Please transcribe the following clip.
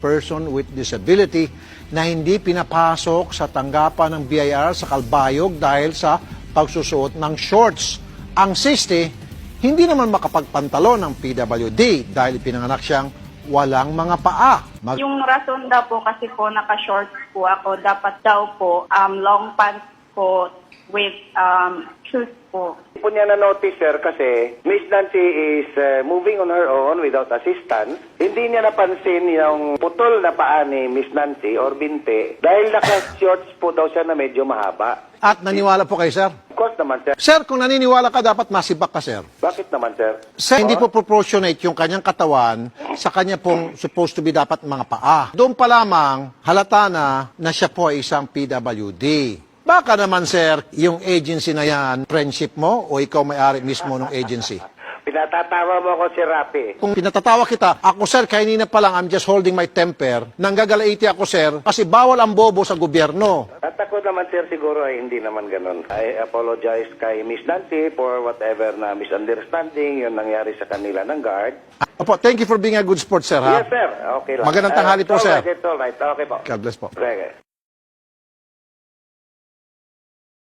person with disability na hindi pinapasok sa tanggapan ng BIR sa Kalbayog dahil sa pagsusuot ng shorts. Ang 60, hindi naman makapagpantalo ng PWD dahil pinanganak siyang walang mga paa. Yung rason daw po kasi po naka-shorts po ako, dapat daw po long pants po with shoes po. Po niya na-notice, sir, kasi Miss Nancy is moving on her own without assistance. Hindi niya napansin yung putol na paa ni Miss Nancy or binti dahil naka-shorts po daw siya na medyo mahaba. At naniwala po kayo, sir? Of course naman, sir. Sir, kung naniniwala ka, dapat masibak ka, sir. Bakit naman, sir? Sir, hindi po proportionate yung kanyang katawan sa kanya pong supposed to be dapat mga paa. Doon pa lamang, halata na siya po ay isang PWD. Baka naman, sir, yung agency na yan, friendship mo o ikaw may-ari mismo ng agency? Pinatatawa mo ako, si Rapi. Kung pinatatawa kita, ako, sir, kanina pa lang, I'm just holding my temper. Nanggagalaiti ako, sir, kasi bawal ang bobo sa gobyerno. At ako naman, sir, siguro ay hindi naman ganun. I apologize kay Miss Nancy for whatever na misunderstanding yung nangyari sa kanila ng guard. Opo, thank you for being a good sport, sir, ha? Yes, sir. Okay lang. Magandang tanghali po, It's sir. all right, it's all right. Okay po. God bless po. Okay.